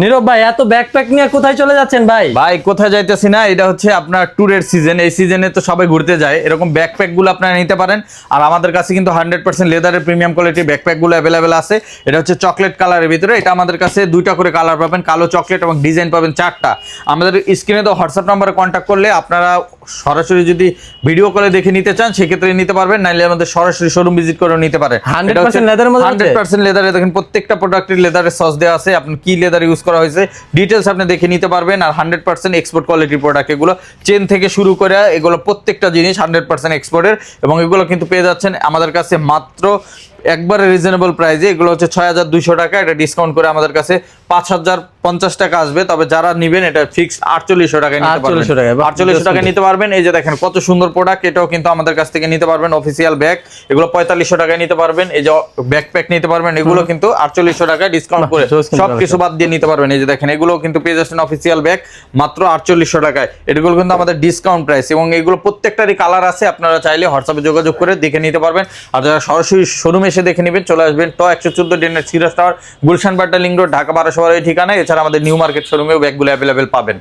নীরব ভাই, এত ব্যাকপ্যাক নিয়ে কোথায় চলে যাচ্ছেন ভাই? ভাই কোথায় যাইতেছি না, এটা হচ্ছে আপনার ট্যুরের সিজন। এই সিজনে তো সবাই ঘুরতে যায়, এরকম ব্যাকপ্যাক গুলো আপনারা নিতে পারেন। আর আমাদের কাছে কিন্তু 100% লেদারের প্রিমিয়াম কোয়ালিটির ব্যাকপ্যাক গুলো অ্যাভেলেবেল আছে। এটা হচ্ছে চকলেট কালারের ভিতরে। এটা আমাদের কাছে দুইটা করে কালার পাবেন, কালো চকলেট এবং ডিজাইন পাবেন 4টা। আমাদের স্ক্রিনে তো হোয়াটসঅ্যাপ নাম্বারে কন্ট্যাক্ট করলে আপনারা সরাসরি যদি ভিডিও কলে দেখে নিতে চান সেক্ষেত্রে নিতে পারবেন, নাইলে আমাদের সরাসরি শোরুম ভিজিট করে নিতে পারেন। 100% লেদারের মধ্যে 100% লেদারে, দেখেন প্রত্যেকটা প্রোডাক্টের লেদারের সস দেওয়া আছে, আপনি কি লেদার ইউজ করা হয়েছে ডিটেলস আপনি দেখে নিতে পারবেন। আর 100% এক্সপোর্ট কোয়ালিটির প্রোডাক্ট এগুলো, চেন থেকে শুরু করে এগুলো প্রত্যেকটা জিনিস 100% এক্সপোর্টের। এবং এগুলো কিন্তু পেয়ে যাচ্ছেন আমাদের কাছে মাত্র একবারে রিজনেবল প্রাইসে। এগুলো হচ্ছে 6200 টাকা, এটা ডিসকাউন্ট করে আমাদের কাছে 5050 টাকা আসবে। তবে যারা নিবেন এটা ফিক্সড 4800 টাকায় নিতে পারবেন। 4800 টাকায় নিতে পারবেন। এই যে দেখেন কত সুন্দর প্রোডাক্ট, এটাও কিন্তু আমাদের কাছ থেকে নিতে পারবেন। অফিসিয়াল ব্যাগ এগুলো 4500 টাকায় নিতে পারবেন। এই যে ব্যাকপ্যাক নিতে পারবেন, এগুলো কিন্তু 4800 টাকায় ডিসকাউন্ট করে সবকিছু বাদ দিয়ে নিতে পারবেন। এই যে দেখেন এগুলো কিন্তু পেয়ে যাচ্ছেন অফিসিয়াল ব্যাগ মাত্র 4800 টাকায়। এগুলো কিন্তু আমাদের ডিসকাউন্ট প্রাইস এবং এগুলো প্রত্যেকটারই কালার আছে, আপনারা চাইলে হোয়াটসঅ্যাপে যোগাযোগ করে দেখে নিতে পারবেন। আর যারা সরাসরি শোরুমে এসে দেখে নেবেন, চলে আসবেন 114 ডেনের Siraj tower, Gulshan Badda link road, Dhaka 1212 এই ঠিকানায়। এছাড়া আমাদের নিউ মার্কেট শোরুমেও ব্যাগগুলো অ্যাভেলেবেল পাবেন।